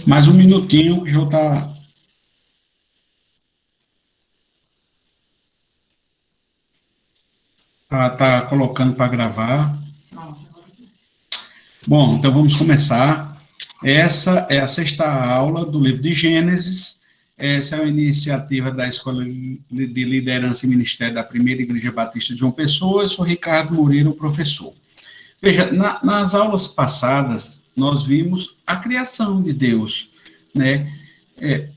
Mais um minutinho que já tá colocando para gravar. Bom, então vamos começar. Essa é a sexta aula do livro de Gênesis. Essa é uma iniciativa da Escola de Liderança e Ministério da Primeira Igreja Batista de João Pessoa. Eu sou Ricardo Moreira, o professor. Veja, nas aulas passadas, nós vimos a criação de Deus, né?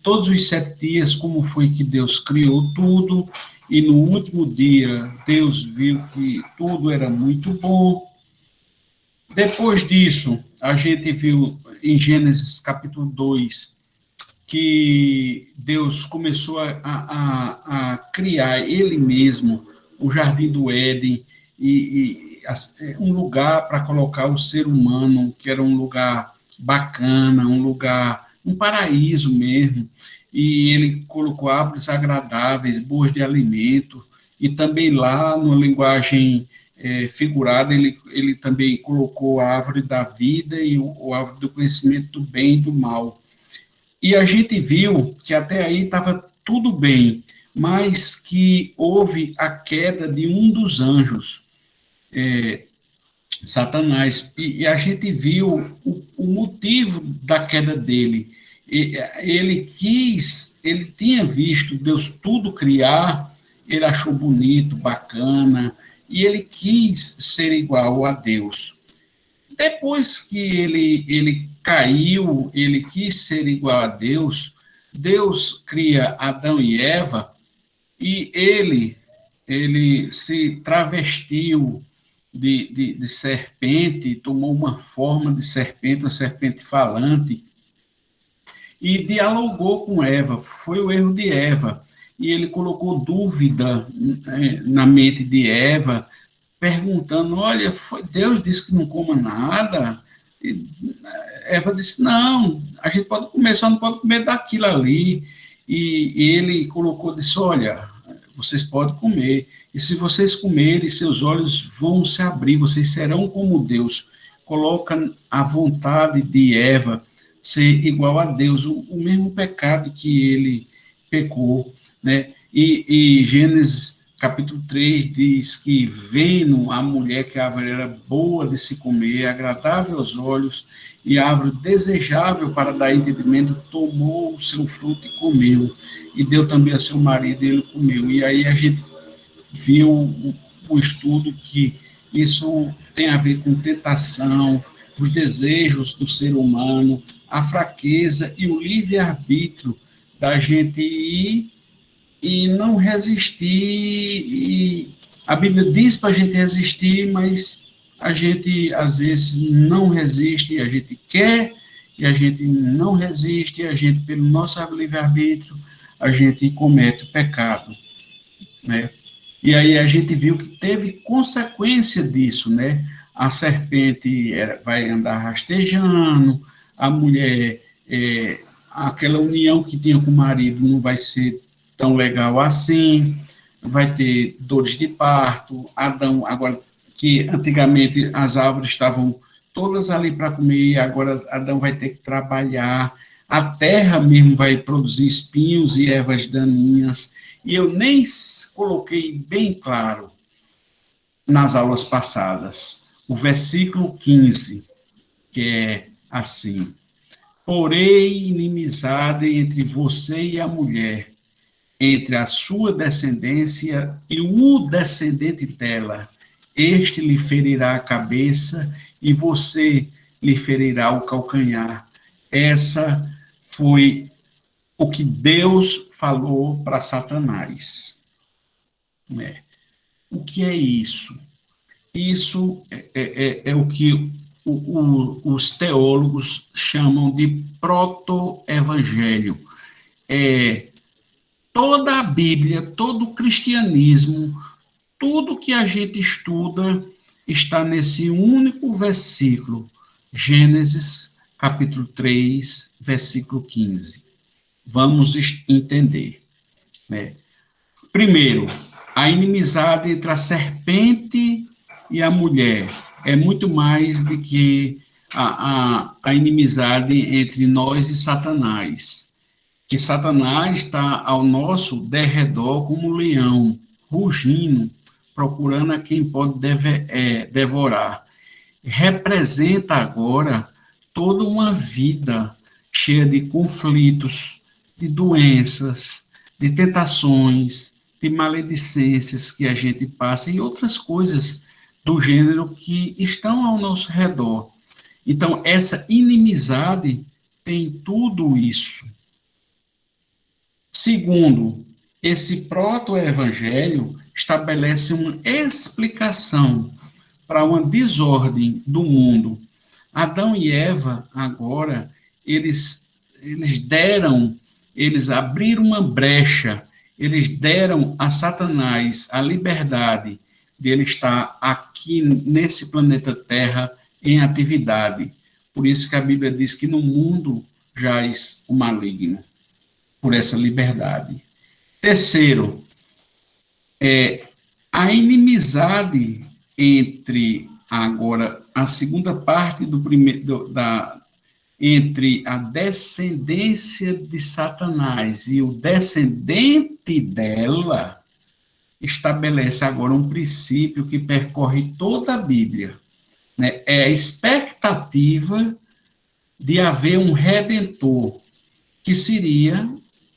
Todos os 7 dias, como foi que Deus criou tudo, e no último dia, Deus viu que tudo era muito bom. Depois disso, a gente viu em Gênesis capítulo 2, que Deus começou a criar Ele mesmo, o Jardim do Éden, um lugar para colocar o ser humano, que era um lugar bacana, um paraíso mesmo, e Ele colocou árvores agradáveis, boas de alimento, e também lá, na linguagem figurada, ele também colocou a árvore da vida e a árvore do conhecimento do bem e do mal. E a gente viu que até aí estava tudo bem, mas que houve a queda de um dos anjos, Satanás, e a gente viu o motivo da queda dele. Ele tinha visto Deus tudo criar, ele achou bonito, bacana, e ele quis ser igual a Deus. Depois que ele caiu, ele quis ser igual a Deus, Deus cria Adão e Eva, e ele se travestiu de serpente, tomou uma forma de serpente, uma serpente falante, e dialogou com Eva. Foi o erro de Eva, e ele colocou dúvida na mente de Eva, perguntando, olha, Deus disse que não coma nada? E Eva disse, não, a gente pode comer, só não pode comer daquilo ali. E ele colocou, disse, olha, vocês podem comer, e se vocês comerem, seus olhos vão se abrir, vocês serão como Deus. Coloca a vontade de Eva ser igual a Deus, o mesmo pecado que ele pecou, né? E Gênesis capítulo 3 diz que, vendo a mulher que a árvore era boa de se comer, agradável aos olhos, e árvore desejável para dar entendimento, tomou o seu fruto e comeu, e deu também a seu marido, e ele comeu. E aí a gente viu o estudo que isso tem a ver com tentação, os desejos do ser humano, a fraqueza e o livre-arbítrio da gente ir e não resistir. E a Bíblia diz para a gente resistir, mas a gente, às vezes, não resiste, a gente quer, e a gente não resiste, e a gente, pelo nosso livre-arbítrio, a gente comete o pecado, né? E aí a gente viu que teve consequência disso, né? A serpente vai andar rastejando, a mulher, aquela união que tinha com o marido não vai ser tão legal assim, vai ter dores de parto. Adão, agora que antigamente as árvores estavam todas ali para comer, agora Adão vai ter que trabalhar, a terra mesmo vai produzir espinhos e ervas daninhas, e eu nem coloquei bem claro nas aulas passadas, o versículo 15, que é assim: porém inimizade entre você e a mulher, entre a sua descendência e o descendente dela. Este lhe ferirá a cabeça e você lhe ferirá o calcanhar. Essa foi o que Deus falou para Satanás. O que é isso? Isso é o que os teólogos chamam de proto-evangelho. Toda a Bíblia, todo o cristianismo, tudo que a gente estuda está nesse único versículo, Gênesis, capítulo 3, versículo 15. Vamos entender, né? Primeiro, a inimizade entre a serpente e a mulher é muito mais do que a inimizade entre nós e Satanás. Que Satanás está ao nosso derredor como um leão, rugindo, procurando a quem pode devorar. Representa agora toda uma vida cheia de conflitos, de doenças, de tentações, de maledicências que a gente passa e outras coisas do gênero que estão ao nosso redor. Então, essa inimizade tem tudo isso. Segundo, esse proto-evangelho estabelece uma explicação para uma desordem do mundo. Adão e Eva, agora, eles abriram uma brecha, eles deram a Satanás a liberdade de ele estar aqui nesse planeta Terra em atividade. Por isso que a Bíblia diz que no mundo jaz o maligno, por essa liberdade. Terceiro, a inimizade entre agora a segunda parte entre a descendência de Satanás e o descendente dela estabelece agora um princípio que percorre toda a Bíblia, né? É a expectativa de haver um redentor, que seria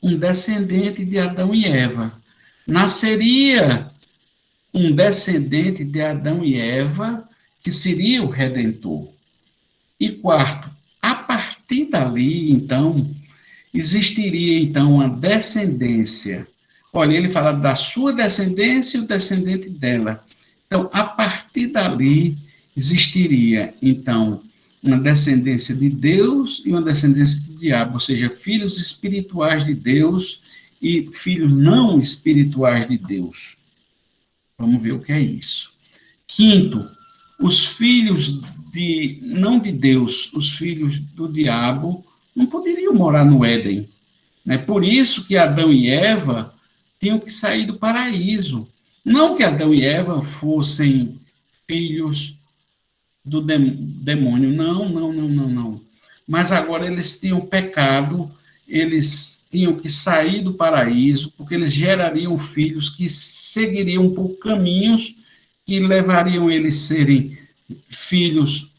um descendente de Adão e Eva. Nasceria um descendente de Adão e Eva, que seria o Redentor. E quarto, a partir dali, então, existiria, então, uma descendência. Olha, ele fala da sua descendência e o descendente dela. Então, a partir dali, existiria, então, uma descendência de Deus e uma descendência do diabo, ou seja, filhos espirituais de Deus e filhos não espirituais de Deus. Vamos ver o que é isso. Quinto, os filhos não de Deus, os filhos do diabo, não poderiam morar no Éden. Né? Por isso que Adão e Eva tinham que sair do paraíso. Não que Adão e Eva fossem filhos do demônio, não. Mas agora eles tinham pecado, eles tinham que sair do paraíso, porque eles gerariam filhos que seguiriam por caminhos que levariam eles a serem filhos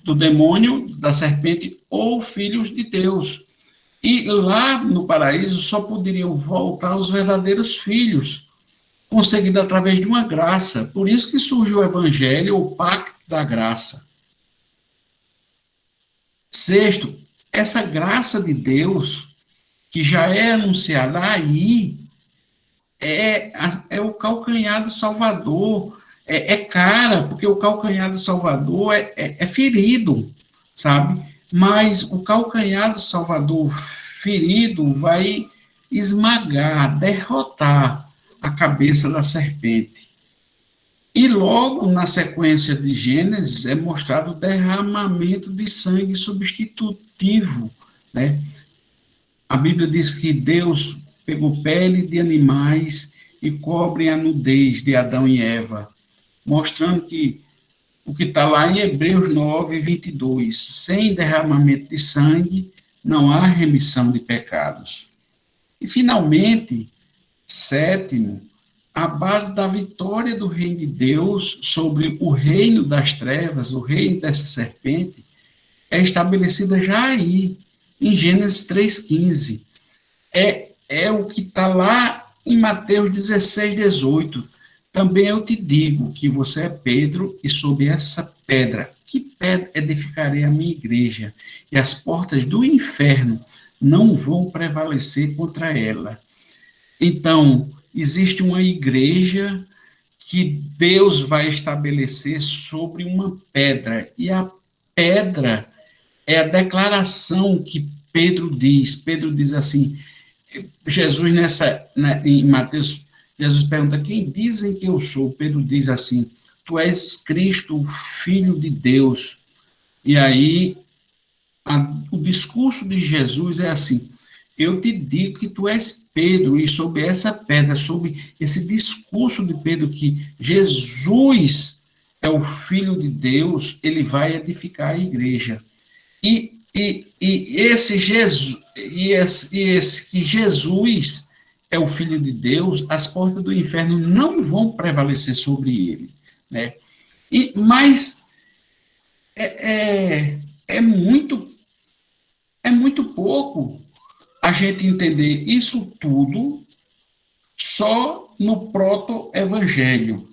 do demônio, da serpente, ou filhos de Deus. E lá no paraíso só poderiam voltar os verdadeiros filhos, conseguido através de uma graça. Por isso que surge o Evangelho, o Pacto da Graça. Sexto, essa graça de Deus, que já é anunciada aí, é o calcanhar do Salvador, é cara, porque o calcanhar do Salvador é ferido, sabe? Mas o calcanhar do Salvador ferido vai esmagar, derrotar a cabeça da serpente. E logo na sequência de Gênesis é mostrado o derramamento de sangue substitutivo, né? A Bíblia diz que Deus pegou pele de animais e cobre a nudez de Adão e Eva, mostrando que o que está lá em Hebreus 9, 22, sem derramamento de sangue, não há remissão de pecados. E, finalmente, sétimo, a base da vitória do reino de Deus sobre o reino das trevas, o reino dessa serpente, é estabelecida já aí, em Gênesis 3,15. É o que está lá em Mateus 16, 18. Também eu te digo que você é Pedro, e sobre essa pedra, que pedra edificarei a minha igreja, e as portas do inferno não vão prevalecer contra ela. Então, existe uma igreja que Deus vai estabelecer sobre uma pedra, e a pedra é a declaração que Pedro diz assim, Jesus em Mateus, Jesus pergunta, quem dizem que eu sou? Pedro diz assim, tu és Cristo, o Filho de Deus. E aí, o discurso de Jesus é assim, eu te digo que tu és Pedro, e sobre essa pedra, sobre esse discurso de Pedro, que Jesus é o Filho de Deus, ele vai edificar a igreja. E esse Jesus, esse que Jesus é o Filho de Deus, as portas do inferno não vão prevalecer sobre ele, né? Mas é muito pouco a gente entender isso tudo só no proto-evangelho,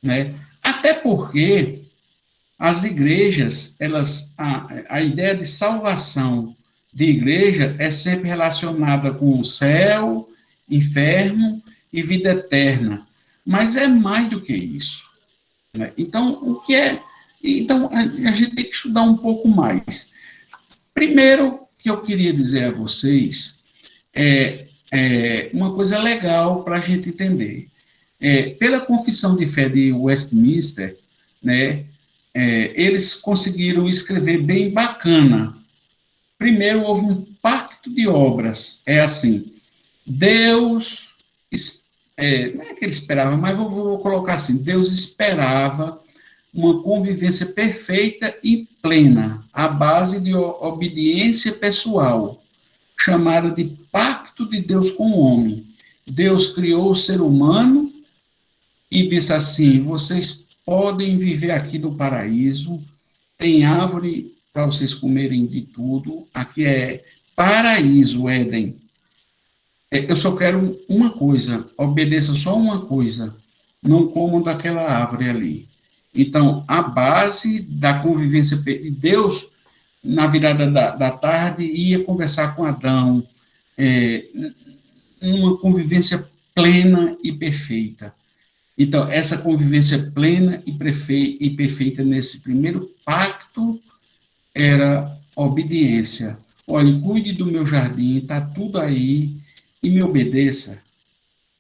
né? Até porque as igrejas, a ideia de salvação de igreja é sempre relacionada com o céu, inferno e vida eterna. Mas é mais do que isso, né? Então, Então, a gente tem que estudar um pouco mais. Primeiro, que eu queria dizer a vocês uma coisa legal para a gente entender. Pela Confissão de Fé de Westminster, né, eles conseguiram escrever bem bacana. Primeiro, houve um pacto de obras. É assim, Deus, não é que ele esperava, mas vou colocar assim, Deus esperava uma convivência perfeita e plena, à base de obediência pessoal, chamada de pacto de Deus com o homem. Deus criou o ser humano e disse assim: vocês podem viver aqui no paraíso, tem árvore para vocês comerem de tudo, aqui é paraíso, Éden. Eu só quero uma coisa, obedeça só uma coisa, não comam daquela árvore ali. Então, a base da convivência, Deus, na virada da tarde, ia conversar com Adão, uma convivência plena e perfeita. Então, essa convivência plena e perfeita nesse primeiro pacto era obediência. Olha, cuide do meu jardim, está tudo aí, e me obedeça.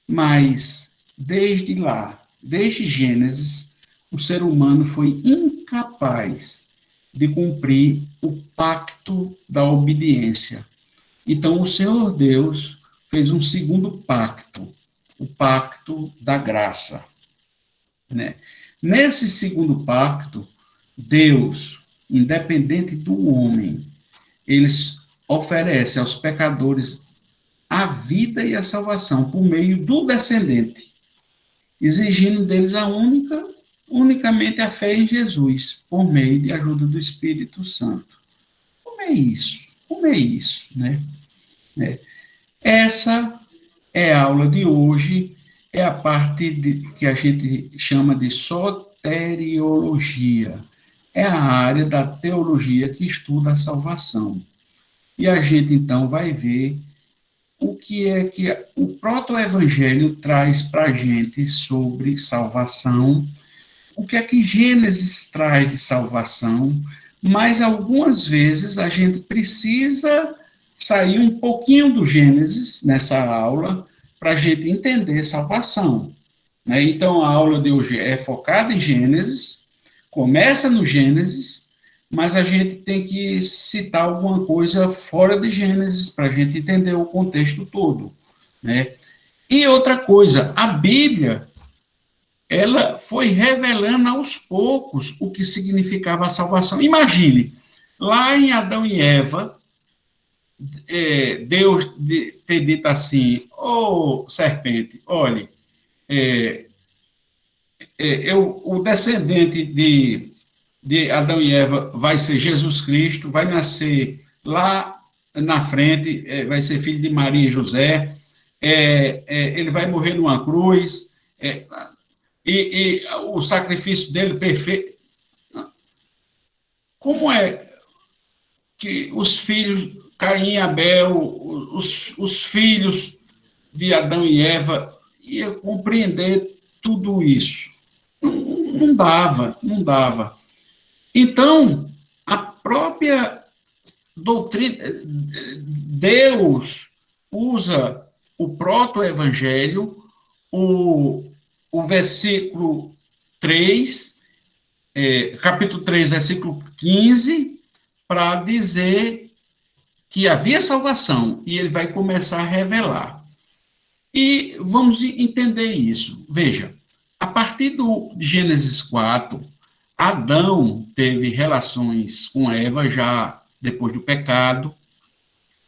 Mas, desde lá, desde Gênesis, o ser humano foi incapaz de cumprir o pacto da obediência. Então, o Senhor Deus fez um segundo pacto, o pacto da graça, né? Nesse segundo pacto, Deus, independente do homem, eles oferece aos pecadores a vida e a salvação por meio do descendente, exigindo deles unicamente a fé em Jesus, por meio de ajuda do Espírito Santo. Como é isso? Como é isso, né? Essa é a aula de hoje, é a parte que a gente chama de soteriologia. É a área da teologia que estuda a salvação. E a gente, então, vai ver o que é que o proto-evangelho traz para a gente sobre salvação, o que é que Gênesis traz de salvação, mas algumas vezes a gente precisa sair um pouquinho do Gênesis nessa aula para a gente entender salvação, né? Então, a aula de hoje é focada em Gênesis, começa no Gênesis, mas a gente tem que citar alguma coisa fora de Gênesis para a gente entender o contexto todo, né? E outra coisa, a Bíblia, ela foi revelando aos poucos o que significava a salvação. Imagine, lá em Adão e Eva, Deus ter dito assim: ô serpente, olhe, o descendente de Adão e Eva vai ser Jesus Cristo, vai nascer lá na frente, vai ser filho de Maria e José, ele vai morrer numa cruz, e o sacrifício dele perfeito. Como é que os filhos, Caim e Abel, os filhos de Adão e Eva, iam compreender tudo isso? Não dava, não dava. Então, a própria doutrina, Deus usa o proto-evangelho, o versículo 3, capítulo 3, versículo 15, para dizer que havia salvação, e ele vai começar a revelar. E vamos entender isso. Veja, a partir de Gênesis 4, Adão teve relações com Eva já depois do pecado,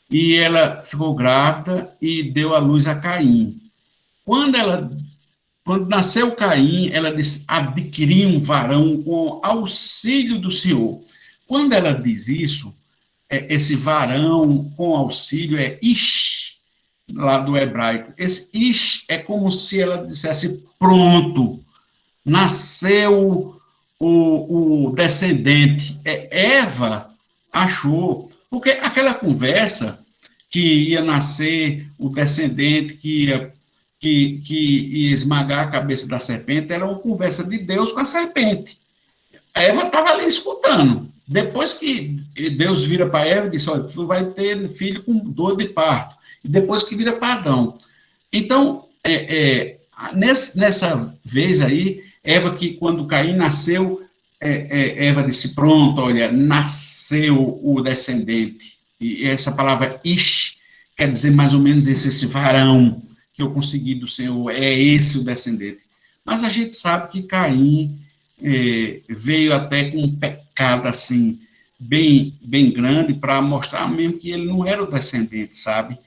e ela ficou grávida e deu à luz a Caim. Quando ela, quando nasceu Caim, ela disse: adquiri um varão com auxílio do Senhor. Quando ela diz isso, esse varão com auxílio é ish, lá do hebraico. Esse ish é como se ela dissesse: pronto, nasceu o descendente. Eva achou, porque aquela conversa que ia nascer o descendente que ia esmagar a cabeça da serpente, era uma conversa de Deus com a serpente. A Eva estava ali escutando. Depois que Deus vira para Eva e diz: olha, tu vai ter filho com dor de parto. E depois que vira para Adão. Então, nessa vez aí, Eva, que quando Caim nasceu, Eva disse: pronto, olha, nasceu o descendente. E essa palavra ish quer dizer mais ou menos esse varão que eu consegui do Senhor, é esse o descendente. Mas a gente sabe que Caim veio até com um pecado assim, bem grande, para mostrar mesmo que ele não era o descendente, sabe?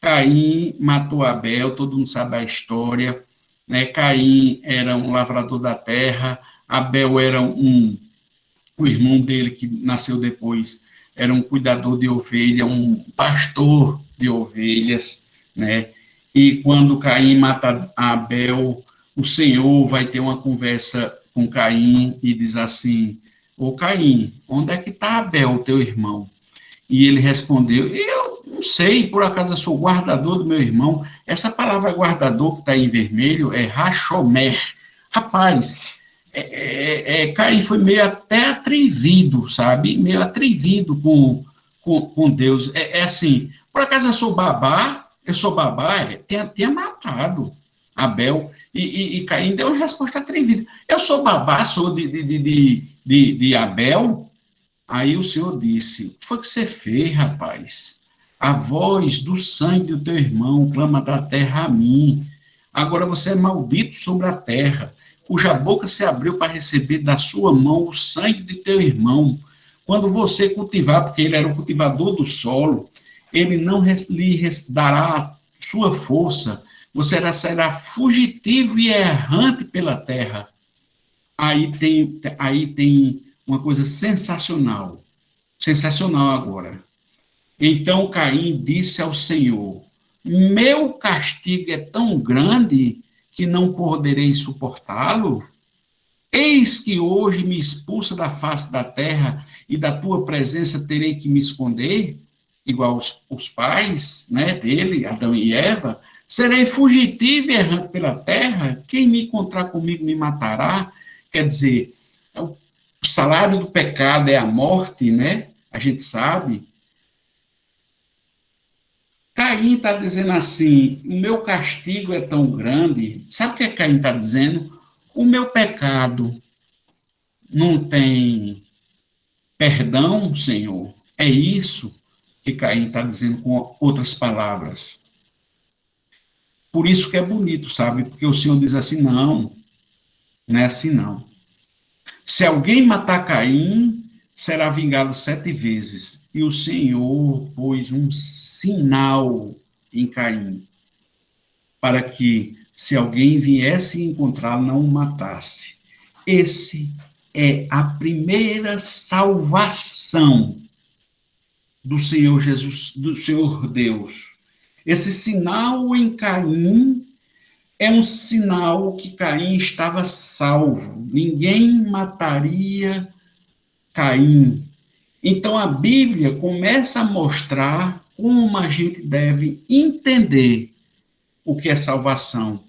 Caim matou Abel, todo mundo sabe a história, né? Caim era um lavrador da terra, Abel era o irmão dele que nasceu depois, era um cuidador de ovelha, um pastor de ovelhas, né? E quando Caim mata Abel, o Senhor vai ter uma conversa com Caim e diz assim: ô Caim, onde é que está Abel, teu irmão? E ele respondeu: eu não sei, por acaso eu sou guardador do meu irmão. Essa palavra guardador que está em vermelho é Hashomer. Rapaz, Caim foi meio até atrevido, sabe? Meio atrevido com Deus. Assim, por acaso eu sou babá, tinha matado Abel. E Caim deu uma resposta atrevida. Eu sou babá, sou de Abel. Aí o Senhor disse: o que foi que você fez, rapaz? A voz do sangue do teu irmão clama da terra a mim. Agora você é maldito sobre a terra, cuja boca se abriu para receber da sua mão o sangue de teu irmão. Quando você cultivar, porque ele era o cultivador do solo, ele não lhe dará sua força, você será fugitivo e errante pela terra. Aí tem uma coisa sensacional, sensacional agora. Então Caim disse ao Senhor: meu castigo é tão grande que não poderei suportá-lo? Eis que hoje me expulsa da face da terra e da tua presença terei que me esconder, igual os pais, né, dele, Adão e Eva. Serei fugitivo e errante pela terra, quem me encontrar comigo me matará. Quer dizer, o salário do pecado é a morte, né? A gente sabe. Caim está dizendo assim: o meu castigo é tão grande. Sabe o que Caim está dizendo? O meu pecado não tem perdão, Senhor. É isso que Caim está dizendo com outras palavras. Por isso que é bonito, sabe? Porque o Senhor diz assim: não é assim não. Se alguém matar Caim, será vingado 7 vezes. E o Senhor pôs um sinal em Caim, para que, se alguém viesse encontrá-lo, não o matasse. Esse é a primeira salvação do Senhor Jesus, do Senhor Deus. Esse sinal em Caim é um sinal que Caim estava salvo. Ninguém mataria Caim. Então a Bíblia começa a mostrar como a gente deve entender o que é salvação,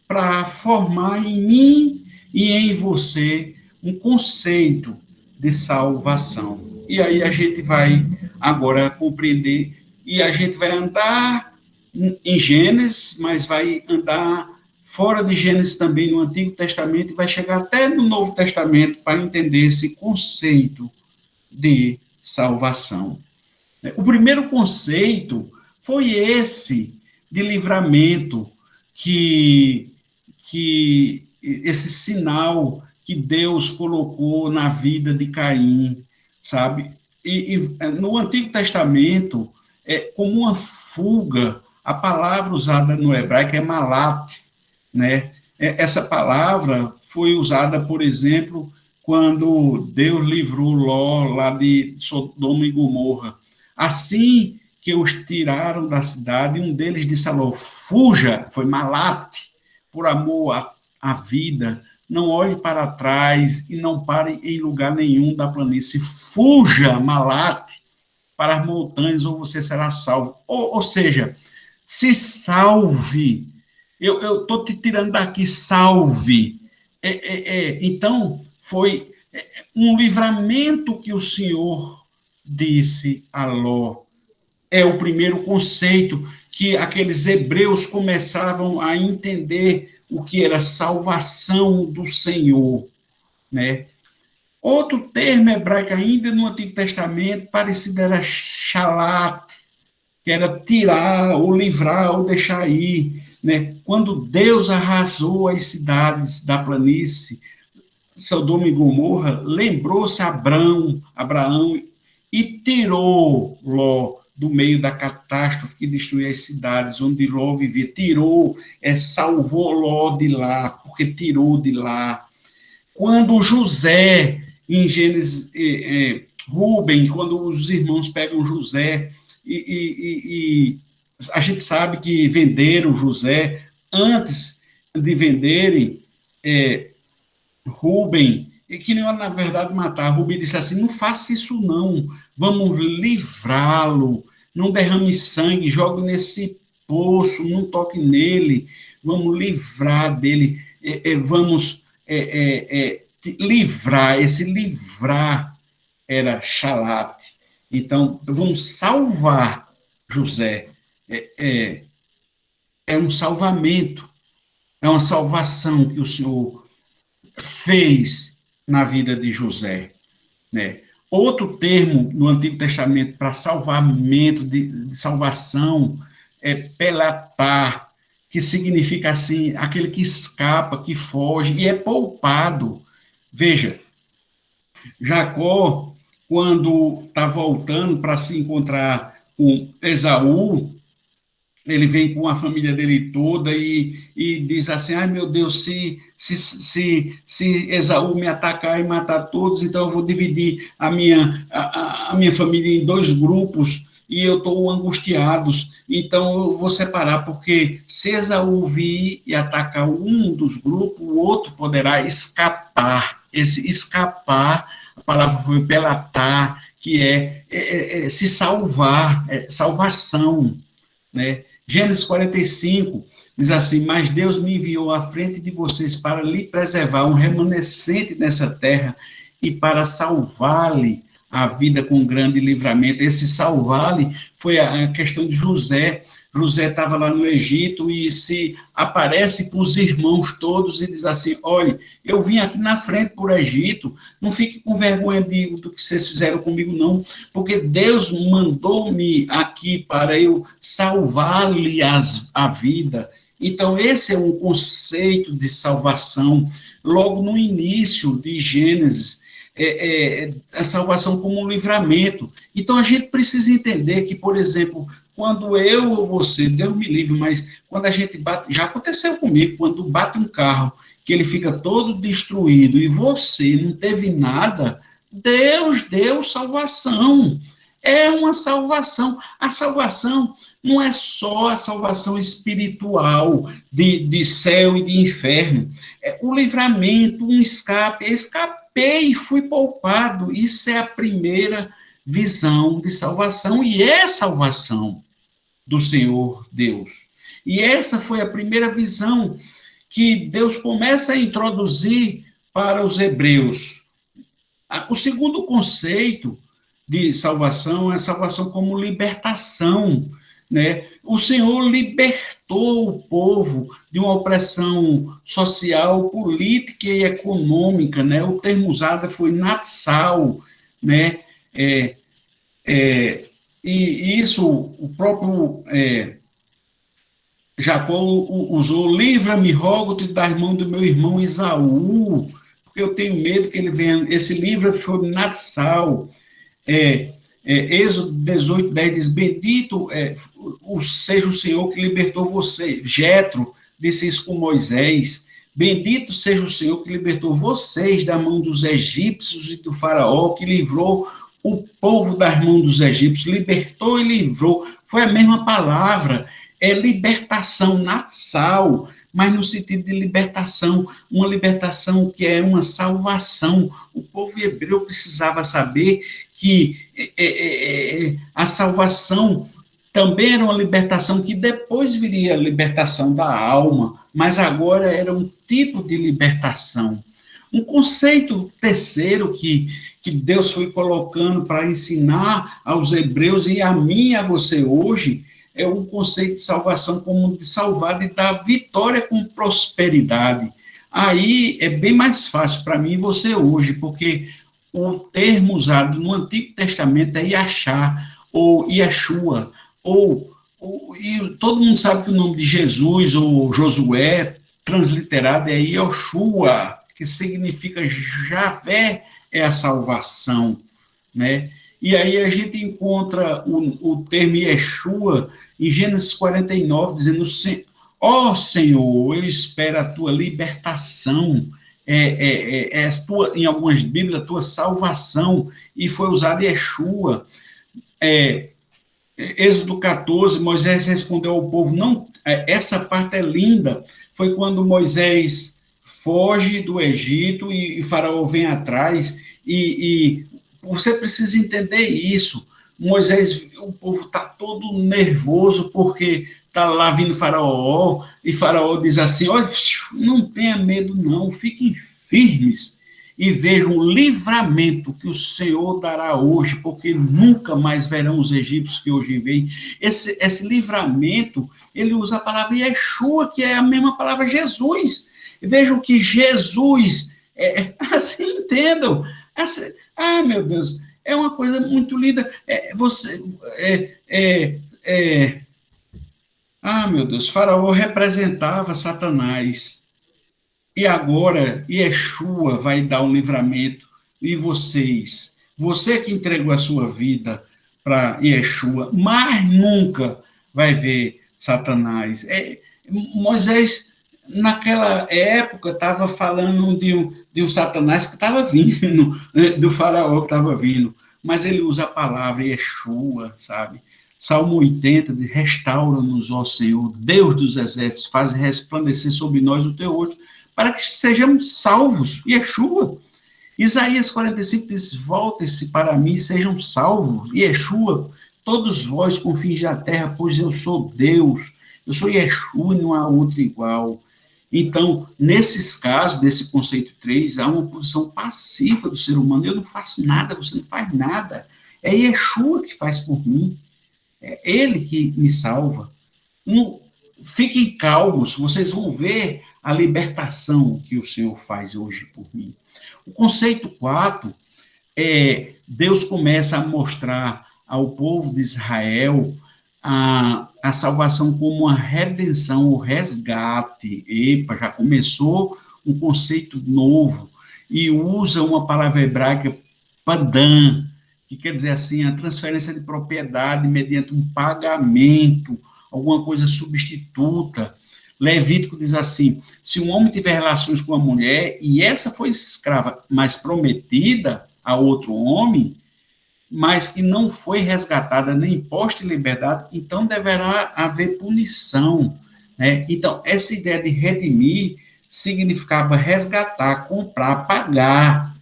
para formar em mim e em você um conceito de salvação. E aí a gente vai agora compreender, e a gente vai andar em Gênesis, mas vai andar fora de Gênesis também no Antigo Testamento, e vai chegar até no Novo Testamento para entender esse conceito de salvação. O primeiro conceito foi esse de livramento, que esse sinal que Deus colocou na vida de Caim, sabe? E no Antigo Testamento, como uma fuga, a palavra usada no hebraico é malat, né? Essa palavra foi usada, por exemplo, quando Deus livrou Ló lá de Sodoma e Gomorra. Assim que os tiraram da cidade, um deles disse a Ló, fuja, foi malate, por amor à vida, não olhe para trás e não pare em lugar nenhum da planície, fuja, malate, para as montanhas ou você será salvo. Ou seja, se salve, eu estou te tirando daqui, salve. Então, foi um livramento que o Senhor disse a Ló. É o primeiro conceito que aqueles hebreus começavam a entender o que era salvação do Senhor, né? Outro termo hebraico ainda no Antigo Testamento parecido era shalat, que era tirar, ou livrar, ou deixar ir, né? Quando Deus arrasou as cidades da planície, Sodoma e Gomorra, lembrou-se Abraão e tirou Ló do meio da catástrofe que destruiu as cidades onde Ló vivia. Tirou, salvou Ló de lá, porque tirou de lá. Quando José, em Gênesis, Rubem, quando os irmãos pegam José, e a gente sabe que venderam José, antes de venderem, Rubem, e queriam, na verdade, matar. Rubem disse assim, não faça isso não, vamos livrá-lo, não derrame sangue, jogue nesse poço, não toque nele, vamos livrar dele, vamos livrar, esse livrar era Xalate. Então, vamos salvar José. É um salvamento, é uma salvação que o Senhor fez na vida de José, né? Outro termo no Antigo Testamento para salvamento, de salvação, é pelatá, que significa assim, aquele que escapa, que foge e é poupado. Veja, Jacó, quando está voltando para se encontrar com Esaú, ele vem com a família dele toda e diz assim, ai meu Deus, se Esaú me atacar e matar todos, então eu vou dividir a minha família em dois grupos e eu estou angustiado, então eu vou separar, porque se Esaú vir e atacar um dos grupos, o outro poderá escapar. Esse escapar, a palavra foi pelatá, que se salvar, salvação, né? Gênesis 45 diz assim, mas Deus me enviou à frente de vocês para lhe preservar um remanescente nessa terra e para salvar-lhe a vida com grande livramento. Esse salvar-lhe foi a questão de José. José estava lá no Egito e se aparece para os irmãos todos e diz assim, olha, eu vim aqui na frente por Egito, não fique com vergonha do que vocês fizeram comigo não, porque Deus mandou-me aqui para eu salvar-lhe a vida. Então esse é um conceito de salvação, logo no início de Gênesis, a salvação como um livramento. Então a gente precisa entender que, por exemplo, quando eu ou você, Deus me livre, mas quando a gente bate, já aconteceu comigo, quando bate um carro, que ele fica todo destruído e você não teve nada, Deus deu salvação. É uma salvação. A salvação não é só a salvação espiritual de céu e de inferno. É o livramento, um escape. Escapei e fui poupado. Isso é a primeira visão de salvação e é salvação do Senhor Deus. E essa foi a primeira visão que Deus começa a introduzir para os hebreus. O segundo conceito de salvação é a salvação como libertação, né? O Senhor libertou o povo de uma opressão social, política e econômica, né? O termo usado foi natsal, né? E isso o próprio Jacó usou, livra-me, rogo-te das mãos do meu irmão Esaú, porque eu tenho medo que ele venha. Esse livro foi Natsal, Êxodo 18:10 diz: bendito seja o Senhor que libertou você. Jetro disse isso com Moisés: bendito seja o Senhor que libertou vocês da mão dos egípcios e do faraó, que livrou o povo da mão dos egípcios, libertou e livrou. Foi a mesma palavra, libertação, natsal, mas no sentido de libertação, uma libertação que é uma salvação. O povo hebreu precisava saber que a salvação também era uma libertação, que depois viria a libertação da alma, mas agora era um tipo de libertação. Um conceito terceiro que Deus foi colocando para ensinar aos hebreus e a mim e a você hoje, é o conceito de salvação como de salvar, de dar vitória com prosperidade. Aí é bem mais fácil para mim e você hoje, porque o termo usado no Antigo Testamento é Yachá, ou Yeshua, e todo mundo sabe que o nome de Jesus, ou Josué, transliterado é Yoshua, que significa Javé é a salvação, né? E aí a gente encontra o termo Yeshua em Gênesis 49, dizendo: ó Senhor, eu espero a tua libertação, em algumas Bíblias, a tua salvação, e foi usado Yeshua. Êxodo 14, Moisés respondeu ao povo, não, essa parte é linda, foi quando Moisés foge do Egito e Faraó vem atrás, e você precisa entender isso. Moisés, o povo está todo nervoso porque está lá vindo Faraó, e Faraó diz assim: olha, não tenha medo não, fiquem firmes e vejam o livramento que o Senhor dará hoje, porque nunca mais verão os egípcios que hoje vêm. Esse livramento, ele usa a palavra Yeshua, que é a mesma palavra Jesus. Vejam que Jesus, assim, entendam, meu Deus, é uma coisa muito linda. Meu Deus, Faraó representava Satanás. E agora, Yeshua vai dar um livramento. E você que entregou a sua vida para Yeshua, mas nunca vai ver Satanás. Moisés, naquela época, estava falando de um Satanás que estava vindo, do faraó que estava vindo. Mas ele usa a palavra Yeshua, sabe? Salmo 80, de restaura-nos, ó Senhor, Deus dos exércitos, faz resplandecer sobre nós o teu rosto, para que sejamos salvos. Yeshua. Isaías 45 diz: voltem-se para mim, sejam salvos. Yeshua, todos vós confins da terra, pois eu sou Deus. Eu sou Yeshua, não há outro igual. Então, nesses casos, desse conceito 3, há uma posição passiva do ser humano. Eu não faço nada, você não faz nada. É Yeshua que faz por mim. É Ele que me salva. Não, fiquem calmos, vocês vão ver a libertação que o Senhor faz hoje por mim. O conceito 4 Deus começa a mostrar ao povo de Israel a salvação como uma redenção, o resgate. Epa, já começou um conceito novo, e usa uma palavra hebraica, padã, que quer dizer assim, a transferência de propriedade mediante um pagamento, alguma coisa substituta. Levítico diz assim: se um homem tiver relações com a mulher, e essa foi escrava, mas prometida a outro homem, mas que não foi resgatada nem posta em liberdade, então deverá haver punição, né? Então, essa ideia de redimir significava resgatar, comprar, pagar.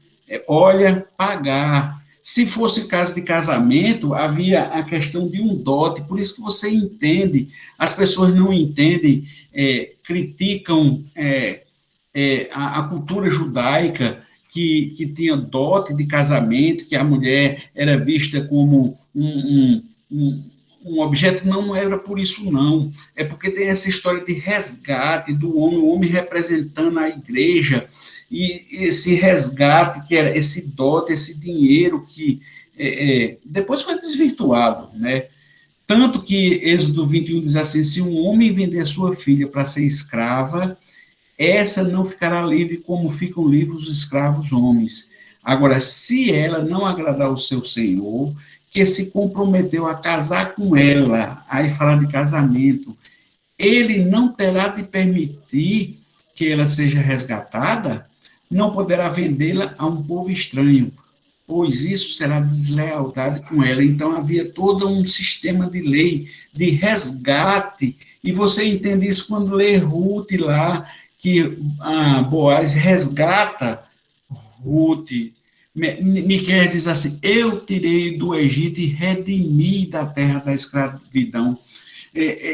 Pagar. Se fosse caso de casamento, havia a questão de um dote, por isso que você entende, as pessoas não entendem, criticam a cultura judaica, que tinha dote de casamento, que a mulher era vista como um objeto. Não era por isso, não. É porque tem essa história de resgate do homem, o homem representando a igreja, e esse resgate, que era esse dote, esse dinheiro que depois foi desvirtuado, né? Tanto que Êxodo 21 diz assim: se um homem vender sua filha para ser escrava, essa não ficará livre como ficam livres os escravos homens. Agora, se ela não agradar o seu senhor, que se comprometeu a casar com ela, aí fala de casamento, ele não terá de permitir que ela seja resgatada, não poderá vendê-la a um povo estranho, pois isso será deslealdade com ela. Então, havia todo um sistema de lei, de resgate, e você entende isso quando lê Ruth lá, que Boaz resgata Ruth. Miqueias diz assim, eu tirei do Egito e redimi da terra da escravidão.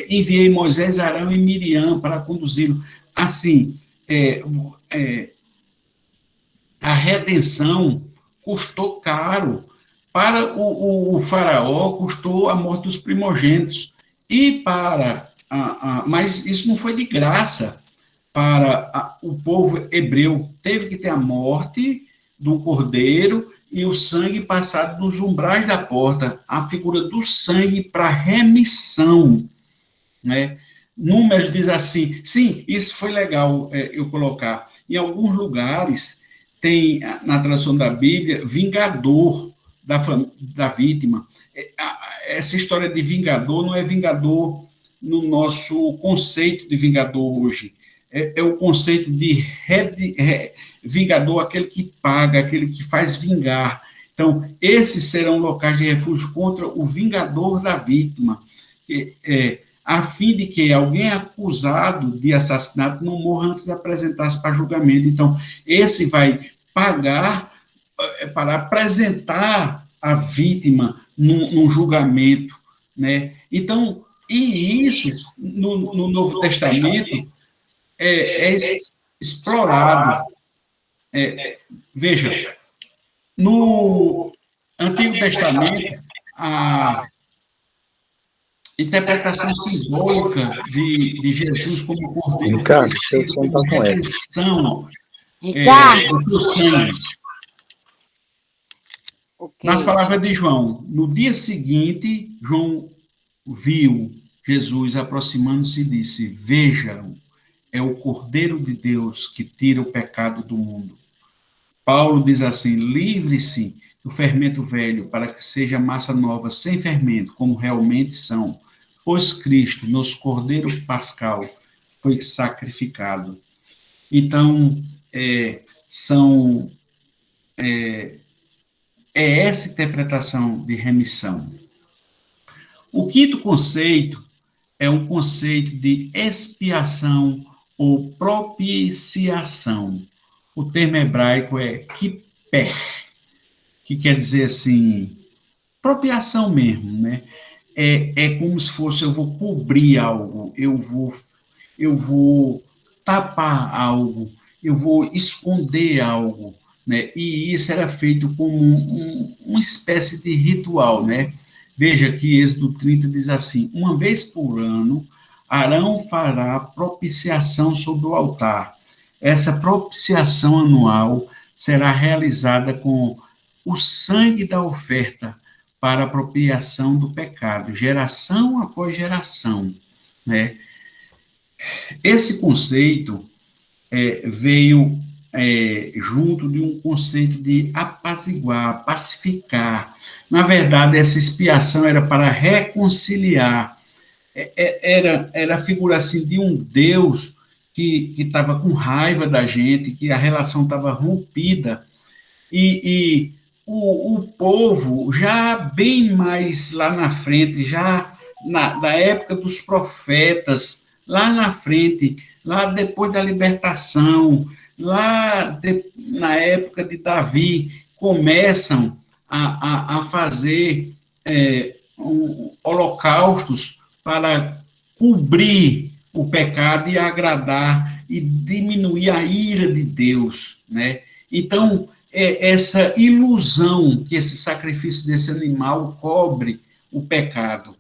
Enviei Moisés, Arão e Miriam para conduzi-lo. Assim, a redenção custou caro. Para o faraó, custou a morte dos primogênitos. E mas isso não foi de graça. Para o povo hebreu, teve que ter a morte do cordeiro e o sangue passado nos umbrais da porta, a figura do sangue para remissão, né? Números diz assim, sim, isso foi legal eu colocar. Em alguns lugares tem na tradução da Bíblia vingador da vítima. Essa história de vingador não é vingador no nosso conceito de vingador hoje. É o conceito de vingador, aquele que paga, aquele que faz vingar. Então, esses serão locais de refúgio contra o vingador da vítima, a fim de que alguém acusado de assassinato não morra antes de apresentar-se para julgamento. Então, esse vai pagar para apresentar a vítima num julgamento, né? Então, e isso, no Novo Testamento, é explorado. Veja, no Antigo Testamento, a interpretação simbólica de Jesus como cordeiro oferecido como redenção do sangue. Nas palavras de João, no dia seguinte, João viu Jesus aproximando-se e disse, vejam, é o Cordeiro de Deus que tira o pecado do mundo. Paulo diz assim, livre-se do fermento velho, para que seja massa nova, sem fermento, como realmente são, pois Cristo, nosso Cordeiro Pascal, foi sacrificado. Então, essa interpretação de remissão. O quinto conceito é um conceito de expiação ou propiciação. O termo hebraico é kiper, que quer dizer assim, propriação mesmo, né? É como se fosse, eu vou cobrir algo, eu vou tapar algo, eu vou esconder algo, né? E isso era feito como uma espécie de ritual, né? Veja que Êxodo 30 diz assim, uma vez por ano, Arão fará propiciação sobre o altar. Essa propiciação anual será realizada com o sangue da oferta para a apropriação do pecado, geração após geração, né? Esse conceito veio junto de um conceito de apaziguar, pacificar. Na verdade, essa expiação era para reconciliar. Era a figura assim de um Deus que estava com raiva da gente, que a relação estava rompida, e o povo, já bem mais lá na frente, já da época dos profetas, lá na frente, lá depois da libertação, na época de Davi, começam a fazer holocaustos para cobrir o pecado e agradar e diminuir a ira de Deus, né? Então, essa ilusão que esse sacrifício desse animal cobre o pecado,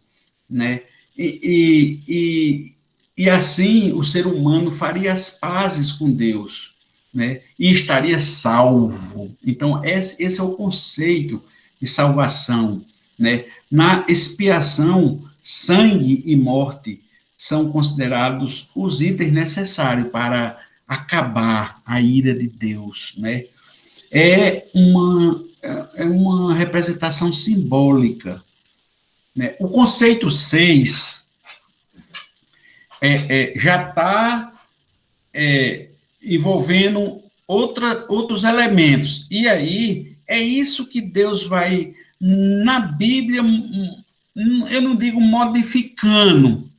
né? E assim o ser humano faria as pazes com Deus, né? E estaria salvo. Então, esse é o conceito de salvação, né? Na expiação, sangue e morte são considerados os itens necessários para acabar a ira de Deus, né? É uma representação simbólica, né? O conceito 6 já está envolvendo outros elementos. E aí, é isso que Deus vai, na Bíblia, eu não digo modificando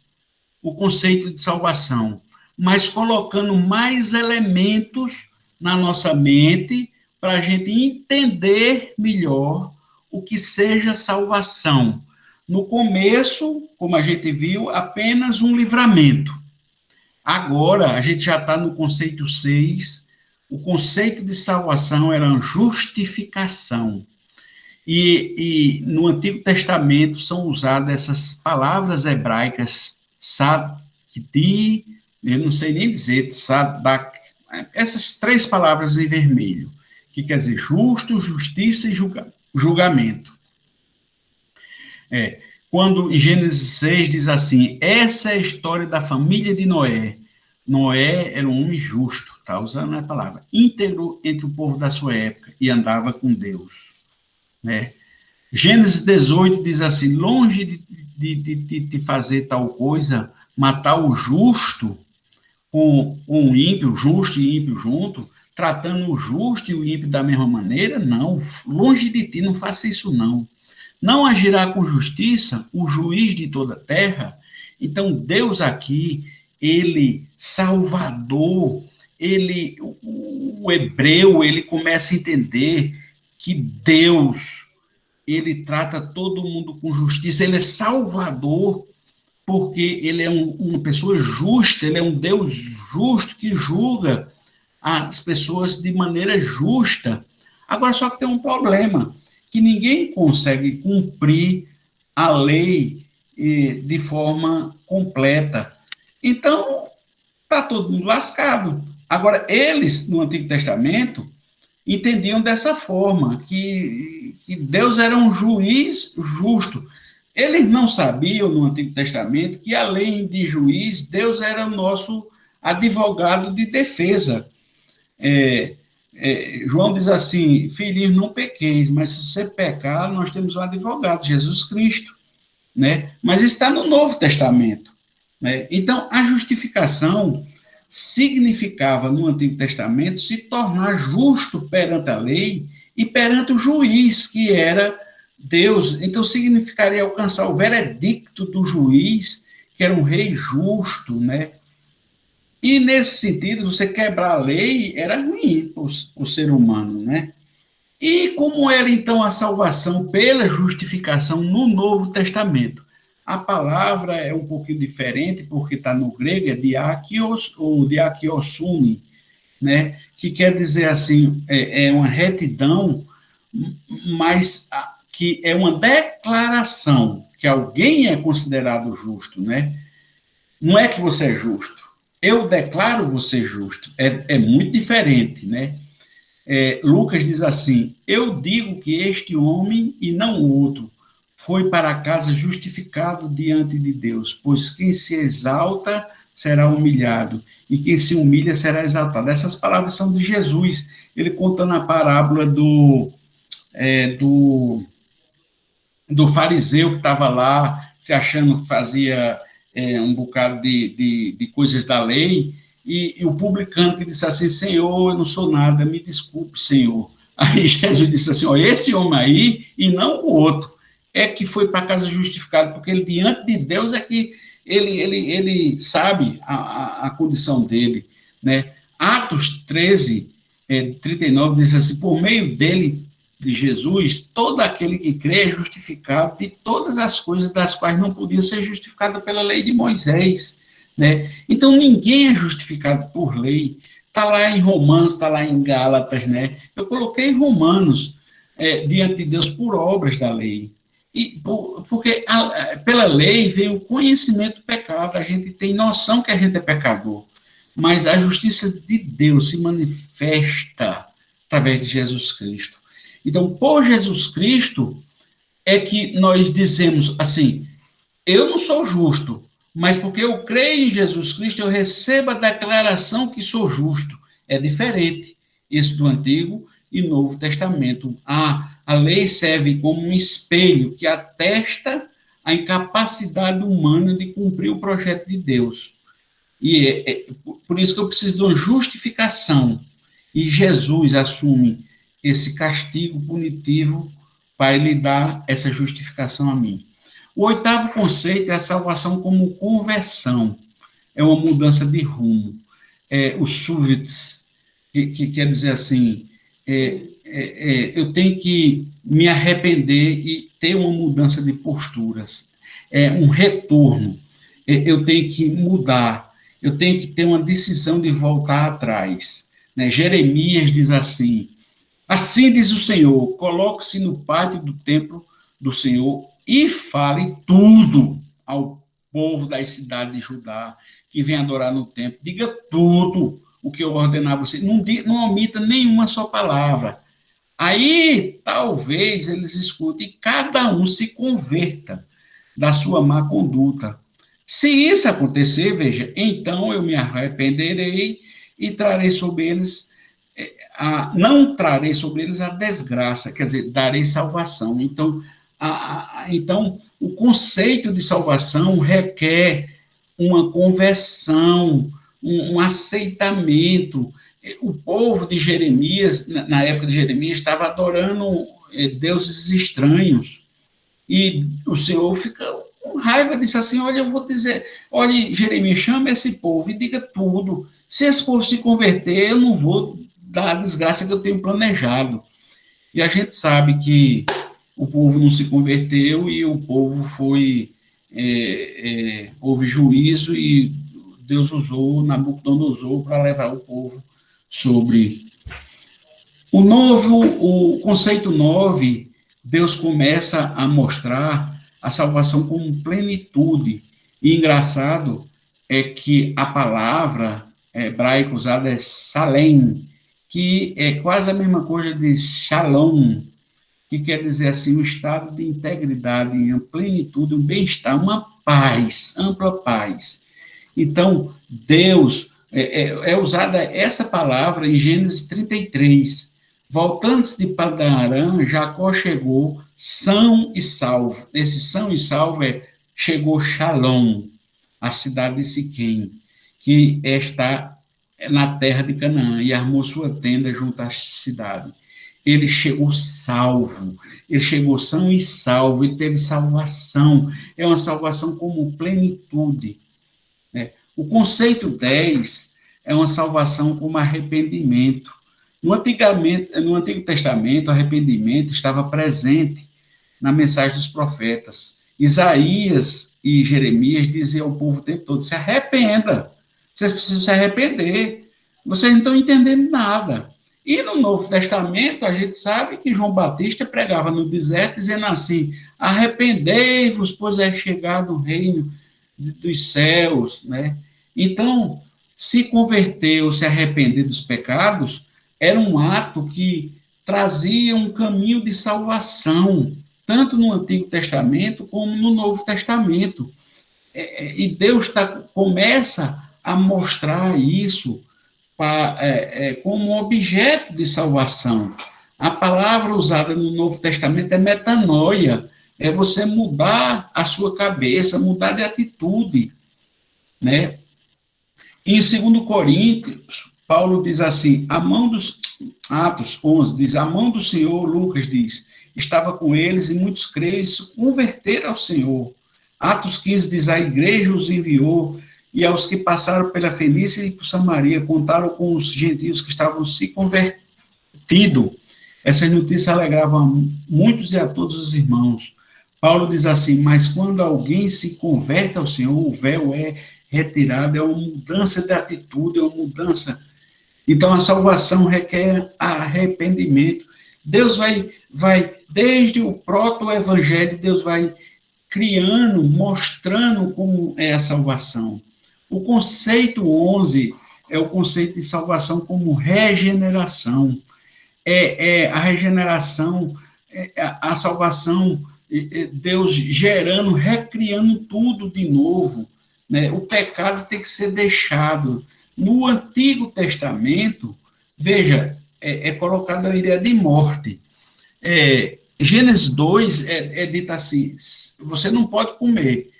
o conceito de salvação, mas colocando mais elementos na nossa mente para a gente entender melhor o que seja salvação. No começo, como a gente viu, apenas um livramento. Agora, a gente já está no conceito 6, o conceito de salvação era a justificação. E no Antigo Testamento são usadas essas palavras hebraicas, tzadki, eu não sei nem dizer, tzadak, essas 3 palavras em vermelho, que quer dizer justo, justiça e julgamento. Quando em Gênesis 6 diz assim, essa é a história da família de Noé. Noé era um homem justo, está usando a palavra, íntegro entre o povo da sua época e andava com Deus, né? Gênesis 18 diz assim, longe de fazer tal coisa, matar o justo com o ímpio, justo e ímpio junto, tratando o justo e o ímpio da mesma maneira, não, longe de ti, não faça isso não. Não agirá com justiça o juiz de toda a terra? Então, Deus aqui, ele, Salvador, o hebreu, ele começa a entender que Deus, ele trata todo mundo com justiça, ele é Salvador, porque ele é uma pessoa justa, ele é um Deus justo que julga as pessoas de maneira justa. Agora, só que tem um problema, que ninguém consegue cumprir a lei de forma completa. Então, está todo mundo lascado. Agora, eles, no Antigo Testamento, entendiam dessa forma, que Deus era um juiz justo. Eles não sabiam, no Antigo Testamento, que além de juiz, Deus era o nosso advogado de defesa. João diz assim, filhinhos, não pequeis, mas se você pecar, nós temos um advogado, Jesus Cristo, né? Mas está no Novo Testamento, né? Então, a justificação significava, no Antigo Testamento, se tornar justo perante a lei e perante o juiz, que era Deus. Então, significaria alcançar o veredicto do juiz, que era um rei justo, né? E, nesse sentido, você quebrar a lei era ruim para o ser humano, né? E como era, então, a salvação pela justificação no Novo Testamento? A palavra é um pouquinho diferente, porque está no grego, é diakios, ou diakiosune, né? Que quer dizer assim, é uma retidão, mas que é uma declaração, que alguém é considerado justo, né? Não é que você é justo. Eu declaro você justo. É muito diferente, né? Lucas diz assim, eu digo que este homem e não o outro foi para casa justificado diante de Deus, pois quem se exalta será humilhado, e quem se humilha será exaltado. Essas palavras são de Jesus, ele contando a parábola do fariseu que estava lá, se achando que fazia um bocado de coisas da lei, e o publicano que disse assim, Senhor, eu não sou nada, me desculpe, Senhor. Aí Jesus disse assim, ó, esse homem aí, e não o outro, é que foi para casa justificado, porque ele, diante de Deus, é que ele sabe a condição dele, né? Atos 13, 39, diz assim, por meio dele, de Jesus, todo aquele que crê é justificado de todas as coisas das quais não podiam ser justificadas pela lei de Moisés, né? Então, ninguém é justificado por lei. Está lá em Romanos, está lá em Gálatas, né? Eu coloquei Romanos diante de Deus por obras da lei. Porque pela lei vem o conhecimento do pecado, a gente tem noção que a gente é pecador, mas a justiça de Deus se manifesta através de Jesus Cristo. Então, por Jesus Cristo, é que nós dizemos assim, eu não sou justo, mas porque eu creio em Jesus Cristo, eu recebo a declaração que sou justo. É diferente isso do Antigo e Novo Testamento. A lei serve como um espelho que atesta a incapacidade humana de cumprir o projeto de Deus. E por isso que eu preciso de uma justificação. E Jesus assume esse castigo punitivo para ele dar essa justificação a mim. O oitavo conceito é a salvação como conversão. É uma mudança de rumo. O suvit, que quer dizer assim, eu tenho que me arrepender e ter uma mudança de posturas. É um retorno. Eu tenho que mudar. Eu tenho que ter uma decisão de voltar atrás. Né? Jeremias diz assim: assim diz o Senhor, coloque-se no pátio do templo do Senhor e fale tudo ao povo das cidades de Judá que vem adorar no templo. Diga tudo o que eu ordenar a você. Não omita nenhuma só palavra. Aí, talvez, eles escutem e cada um se converta da sua má conduta. Se isso acontecer, veja, então eu me arrependerei e trarei sobre eles, não trarei sobre eles a desgraça, quer dizer, darei salvação. Então, então, o conceito de salvação requer uma conversão, um aceitamento. O povo de Jeremias, na época de Jeremias, estava adorando deuses estranhos. E o Senhor fica com raiva, disse assim: olha, eu vou dizer, olha, Jeremias, chama esse povo e diga tudo. Se esse povo se converter, eu não vou dar a desgraça que eu tenho planejado. E a gente sabe que o povo não se converteu e o povo foi, houve juízo e Deus usou Nabucodonosor para levar o povo sobre. O conceito 9, Deus começa a mostrar a salvação como plenitude. E engraçado é que a palavra hebraica usada é salem, que é quase a mesma coisa de shalom, que quer dizer assim, um estado de integridade, uma plenitude, um bem-estar, uma paz, ampla paz. Então, Deus, é usada essa palavra em Gênesis 33. Voltando-se de Padan-Aram, Jacó chegou são e salvo. Esse são e salvo chegou Shalom, a cidade de Siquém, que está na terra de Canaã, e armou sua tenda junto à cidade. Ele chegou salvo, ele chegou são e salvo, ele teve salvação. É uma salvação como plenitude. O conceito 10 é uma salvação como arrependimento. No Antigo Testamento, o arrependimento estava presente na mensagem dos profetas. Isaías e Jeremias diziam ao povo o tempo todo: se arrependa, vocês precisam se arrepender, vocês não estão entendendo nada. E no Novo Testamento, a gente sabe que João Batista pregava no deserto, dizendo assim: arrependei-vos, pois é chegado o reino dos céus, né? Então, se converter ou se arrepender dos pecados era um ato que trazia um caminho de salvação, tanto no Antigo Testamento como no Novo Testamento. E Deus começa a mostrar isso como um objeto de salvação. A palavra usada no Novo Testamento é metanoia, é você mudar a sua cabeça, mudar de atitude, né? Em 2 Coríntios, Paulo diz assim, a mão dos Atos 11 diz, a mão do Senhor, Lucas diz, estava com eles e muitos crentes se converteram ao Senhor. Atos 15 diz, a igreja os enviou e aos que passaram pela Fenícia e por Samaria contaram com os gentios que estavam se convertindo. Essas notícias alegravam muitos e a todos os irmãos. Paulo diz assim, mas quando alguém se converte ao Senhor, o véu é retirado, é uma mudança de atitude, é uma mudança. Então, a salvação requer arrependimento. Deus vai desde o proto-evangelho, Deus vai criando, mostrando como é a salvação. O conceito 11 é o conceito de salvação como regeneração. A regeneração, a salvação, Deus gerando, recriando tudo de novo. né? O pecado tem que ser deixado. No Antigo Testamento, veja, é colocada a ideia de morte. Gênesis 2 é dito assim, você não pode comer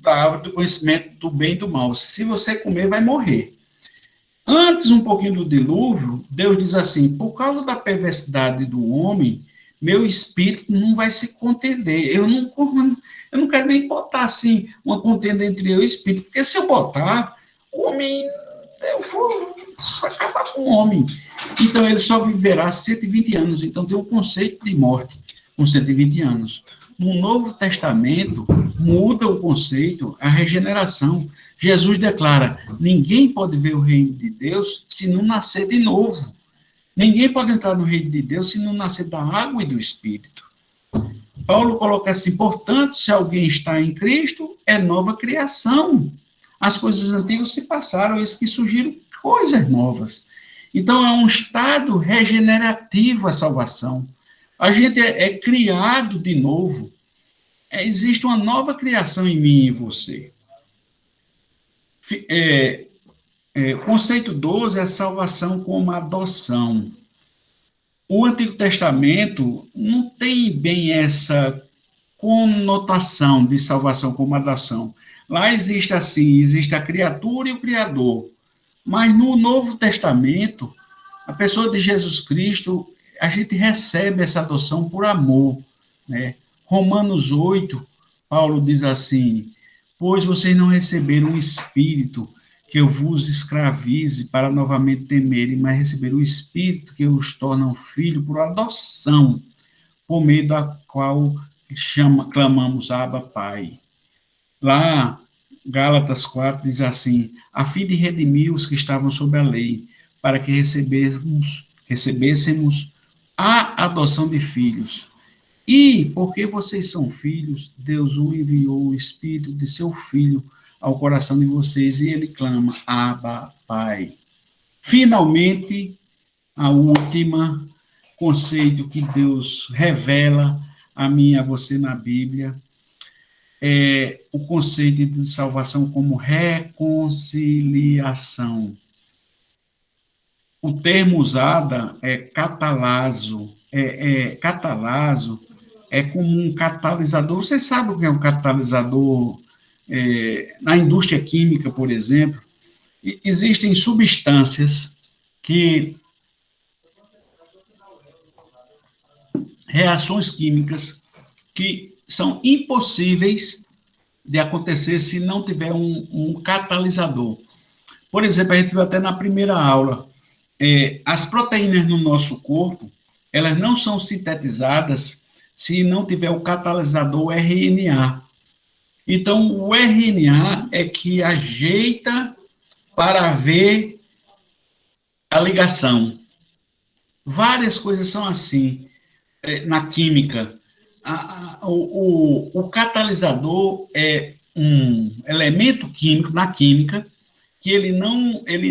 da árvore do conhecimento do bem e do mal. Se você comer, vai morrer. Antes, um pouquinho do dilúvio, Deus diz assim, por causa da perversidade do homem, meu espírito não vai se contender. Eu não quero nem botar assim uma contenda entre eu e o espírito, porque se eu botar, o homem, eu vou acabar com o homem. Então ele só viverá 120 anos. Então tem um conceito de morte com 120 anos. No Novo Testamento, muda o conceito, a regeneração. Jesus declara, ninguém pode ver o reino de Deus se não nascer de novo. Ninguém pode entrar no reino de Deus se não nascer da água e do Espírito. Paulo coloca assim, portanto, se alguém está em Cristo, é nova criação. As coisas antigas se passaram, eis que surgiram coisas novas. Então, é um estado regenerativo a salvação. A gente é criado de novo. Existe uma nova criação em mim e em você. Conceito 12 é a salvação como adoção. O Antigo Testamento não tem bem essa conotação de salvação como adoção. Lá existe assim, existe a criatura e o Criador. Mas no Novo Testamento, a pessoa de Jesus Cristo, a gente recebe essa adoção por amor, né? Romanos 8, Paulo diz assim, pois vocês não receberam um espírito que eu vos escravize para novamente temerem, mas receberam o espírito que os torna um filho por adoção, por meio da qual clamamos Abba, Pai. Lá, Gálatas 4 diz assim, a fim de redimir os que estavam sob a lei, para que recebêssemos a adoção de filhos. E, porque vocês são filhos, Deus o enviou o Espírito de seu Filho ao coração de vocês, e ele clama, Abba, Pai. Finalmente, a última conceito que Deus revela a mim e a você na Bíblia, é o conceito de salvação como reconciliação. O termo usado é catalazo. Catalazo é como um catalisador. Você sabe o que é um catalisador? Na indústria química, por exemplo, existem substâncias que... reações químicas que são impossíveis de acontecer se não tiver um catalisador. Por exemplo, a gente viu até na primeira aula, as proteínas no nosso corpo, elas não são sintetizadas se não tiver o catalisador RNA. Então, o RNA é que ajeita para ver a ligação. Várias coisas são assim na química. O catalisador é um elemento químico na química que ele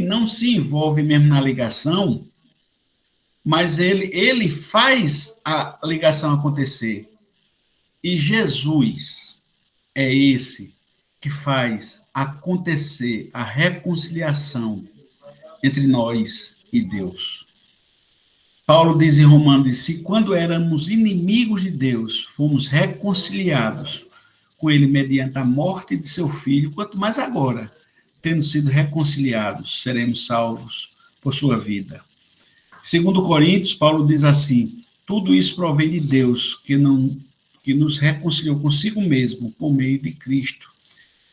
não se envolve mesmo na ligação, mas ele faz a ligação acontecer. E Jesus é esse que faz acontecer a reconciliação entre nós e Deus. Paulo diz em Romanos, se quando éramos inimigos de Deus, fomos reconciliados com ele mediante a morte de seu filho, quanto mais agora, tendo sido reconciliados, seremos salvos por sua vida. Segundo Coríntios, Paulo diz assim, tudo isso provém de Deus, que nos reconciliou consigo mesmo por meio de Cristo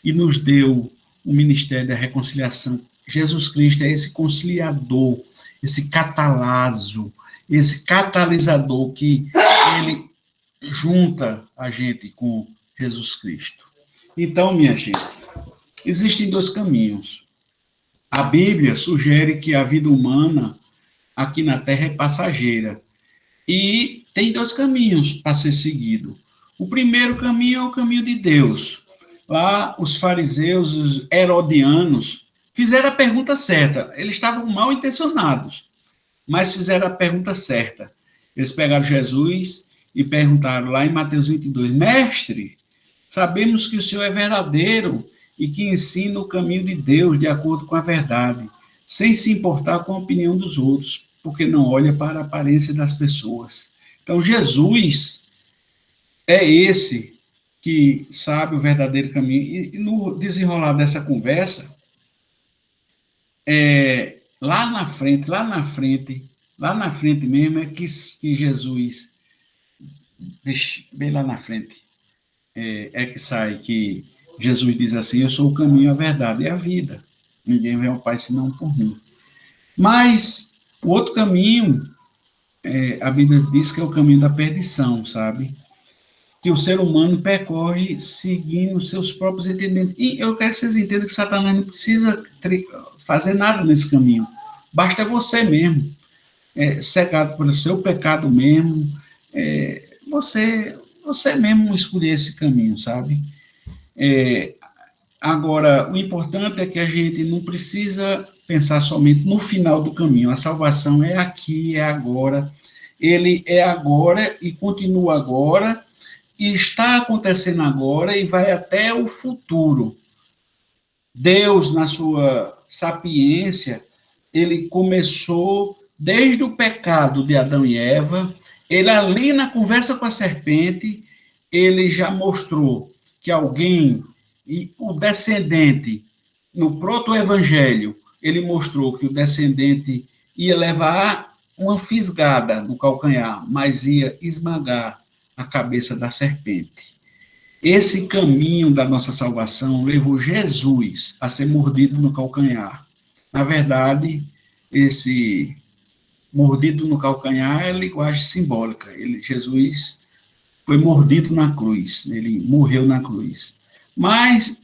e nos deu o ministério da reconciliação. Jesus Cristo é esse conciliador, esse catalazo, esse catalisador que ele junta a gente com Jesus Cristo. Então, minha gente, existem dois caminhos. A Bíblia sugere que a vida humana aqui na Terra é passageira. E tem dois caminhos para ser seguido. O primeiro caminho é o caminho de Deus. Lá, os fariseus, os herodianos, fizeram a pergunta certa. Eles estavam mal intencionados, mas fizeram a pergunta certa. Eles pegaram Jesus e perguntaram lá em Mateus 22, mestre, Sabemos que o Senhor é verdadeiro e que ensina o caminho de Deus de acordo com a verdade, sem se importar com a opinião dos outros, porque não olha para a aparência das pessoas. Então, Jesus é esse que sabe o verdadeiro caminho. E no desenrolar dessa conversa, lá na frente mesmo é que Jesus, bem lá na frente, que sai que Jesus diz assim: eu sou o caminho, a verdade e a vida. Ninguém vem ao Pai senão por mim. Mas o outro caminho, a Bíblia diz que é o caminho da perdição, sabe? Que o ser humano percorre seguindo seus próprios entendimentos. E eu quero que vocês entendam que Satanás não precisa fazer nada nesse caminho. Basta você mesmo, cegado pelo seu pecado mesmo, você mesmo escolher esse caminho, sabe? Agora, o importante é que a gente não precisa pensar somente no final do caminho. A salvação é aqui, é agora. Ele é agora e continua agora, e está acontecendo agora e vai até o futuro. Deus, na sua sapiência, ele começou desde o pecado de Adão e Eva. Ele ali na conversa com a serpente, ele já mostrou que alguém, e o descendente, no proto-evangelho, ele mostrou que o descendente ia levar uma fisgada no calcanhar, mas ia esmagar a cabeça da serpente. Esse caminho da nossa salvação levou Jesus a ser mordido no calcanhar. Na verdade, esse mordido no calcanhar é linguagem simbólica. Jesus foi mordido na cruz, ele morreu na cruz. Mas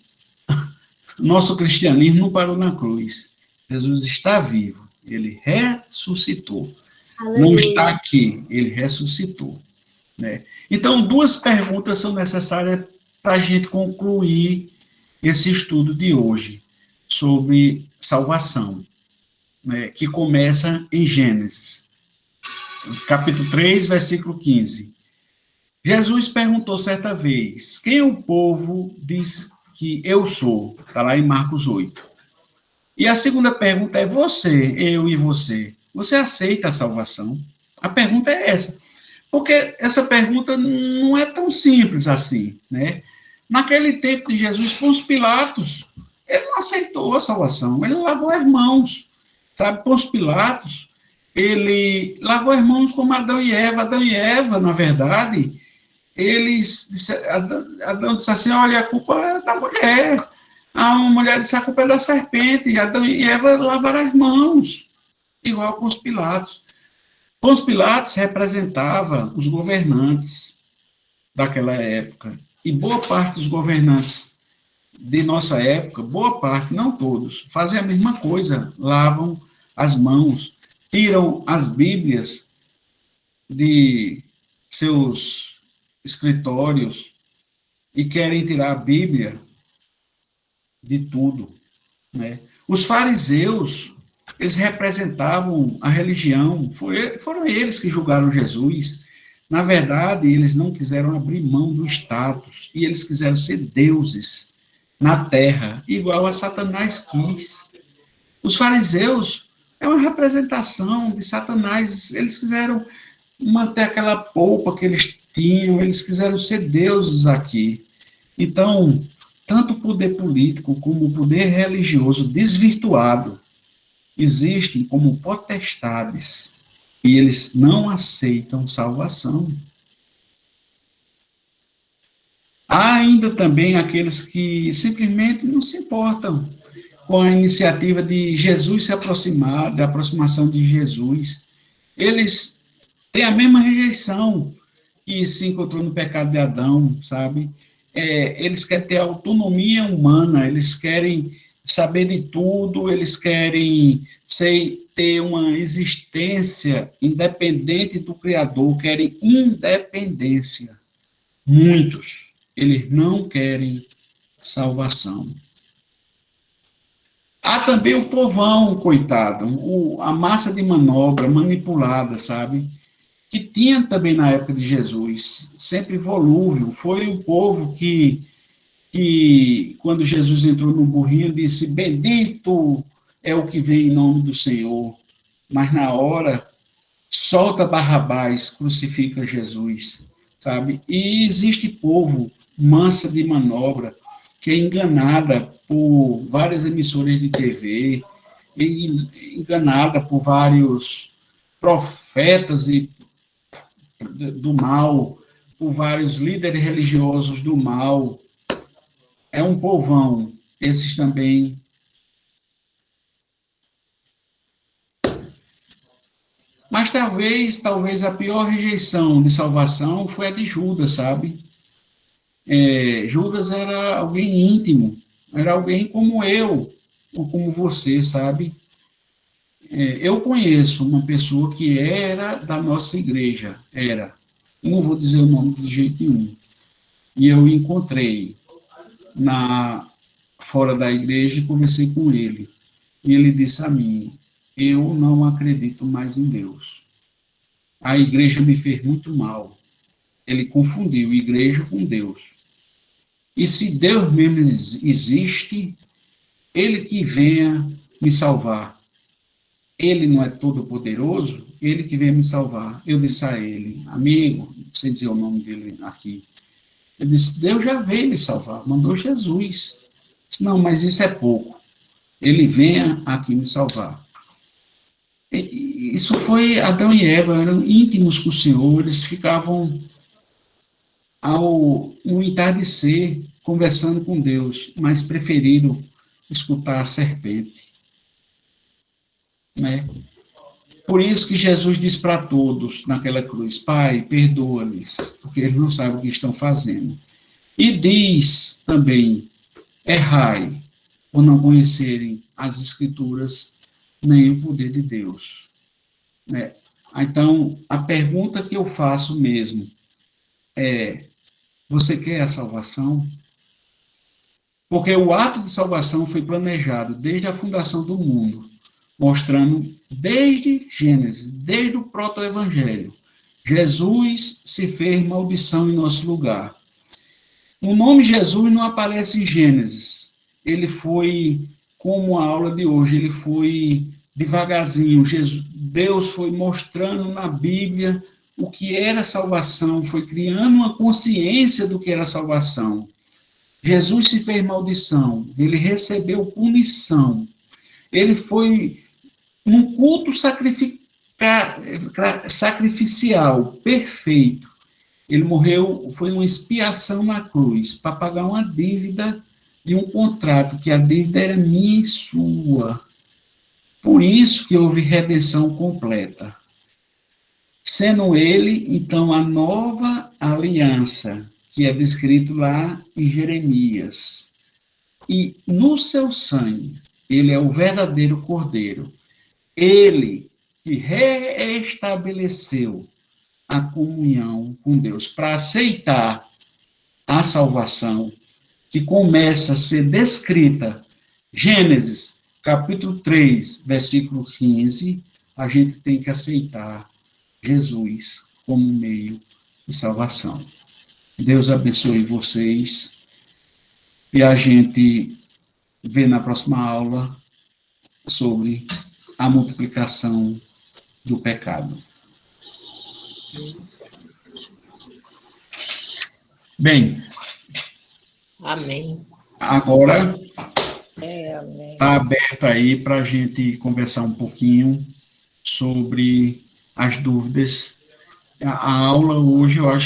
nosso cristianismo não parou na cruz. Jesus está vivo, ele ressuscitou. Aleluia. Não está aqui, ele ressuscitou. Né? Então, duas perguntas são necessárias para a gente concluir esse estudo de hoje sobre salvação, né, que começa em Gênesis, capítulo 3, versículo 15. Jesus perguntou certa vez: quem o povo diz que eu sou? Está lá em Marcos 8. E a segunda pergunta é: você, eu e você, você aceita a salvação? A pergunta é essa. Porque essa pergunta não é tão simples assim, né? Naquele tempo de Jesus, Pôncio Pilatos, ele não aceitou a salvação, ele lavou as mãos, sabe? Pôncio Pilatos, ele lavou as mãos como Adão e Eva. Adão e Eva, na verdade, Adão disse assim: olha, a culpa é da mulher. A mulher disse: a culpa é da serpente. E Adão e Eva lavaram as mãos, igual Pôncio Pilatos. Pôncio Pilatos representava os governantes daquela época. E boa parte dos governantes de nossa época, boa parte, não todos, fazem a mesma coisa. Lavam as mãos, tiram as Bíblias de seus escritórios e querem tirar a Bíblia de tudo, né? Os fariseus, eles representavam a religião, foram eles que julgaram Jesus. Na verdade, eles não quiseram abrir mão do status, e eles quiseram ser deuses na terra, igual a Satanás quis. Os fariseus é uma representação de Satanás, eles quiseram manter aquela polpa que eles tinham, eles quiseram ser deuses aqui. Então, tanto o poder político como o poder religioso desvirtuado existem como potestades e eles não aceitam salvação. Há ainda também aqueles que simplesmente não se importam com a iniciativa de Jesus se aproximar, da aproximação de Jesus. Eles têm a mesma rejeição que se encontrou no pecado de Adão, sabe? Eles querem ter autonomia humana, eles querem saber de tudo, eles querem ter uma existência independente do Criador, querem independência. Muitos, eles não querem salvação. Há também o povão, coitado, a massa de manobra manipulada, sabe? Que tinha também na época de Jesus, sempre volúvel, foi o povo que que quando Jesus entrou no burrinho, disse, bendito é o que vem em nome do Senhor. Mas na hora, solta Barrabás, crucifica Jesus, sabe? E existe povo mansa de manobra, que é enganada por várias emissoras de TV, enganada por vários profetas do mal, por vários líderes religiosos do mal. É um povão, esses também. Mas talvez a pior rejeição de salvação foi a de Judas, sabe? Judas era alguém íntimo, era alguém como eu, ou como você, sabe? Eu conheço uma pessoa que era da nossa igreja, não vou dizer o nome de jeito nenhum, e eu encontrei fora da igreja e conversei com ele, e ele disse a mim, eu não acredito mais em Deus. A igreja me fez muito mal. Ele confundiu igreja com Deus. E se Deus mesmo existe, ele que venha me salvar. Ele não é todo-poderoso, ele que venha me salvar. Eu disse a ele, amigo, sem dizer o nome dele aqui, eu disse, Deus já veio me salvar, mandou Jesus. Eu disse, não, mas isso é pouco. Ele venha aqui me salvar. Isso foi Adão e Eva, eram íntimos com o Senhor, eles ficavam no entardecer conversando com Deus, mas preferiram escutar a serpente. Né? Por isso que Jesus diz para todos naquela cruz, Pai, perdoa-lhes, porque eles não sabem o que estão fazendo. E diz também, errai, por não conhecerem as Escrituras, nem o poder de Deus. Né? Então, a pergunta que eu faço mesmo é, você quer a salvação? Porque o ato de salvação foi planejado desde a fundação do mundo, mostrando desde Gênesis, desde o proto-evangelho. Jesus se fez maldição em nosso lugar. O nome Jesus não aparece em Gênesis. Ele foi, como a aula de hoje, ele foi devagarzinho. Deus foi mostrando na Bíblia o que era salvação, foi criando uma consciência do que era salvação. Jesus se fez maldição, ele recebeu punição. Ele foi um culto sacrificial perfeito. Ele morreu, foi uma expiação na cruz, para pagar uma dívida de um contrato, que a dívida era minha e sua. Por isso que houve redenção completa. Sendo ele, então, a nova aliança, que é descrito lá em Jeremias. E no seu sangue, ele é o verdadeiro Cordeiro. Ele que reestabeleceu a comunhão com Deus, para aceitar a salvação, que começa a ser descrita, Gênesis, capítulo 3, versículo 15, a gente tem que aceitar Jesus como meio de salvação. Deus abençoe vocês, e a gente vê na próxima aula sobre a multiplicação do pecado. Bem, amém. Agora Amém. está aberto aí para a gente conversar um pouquinho sobre as dúvidas. A aula hoje eu acho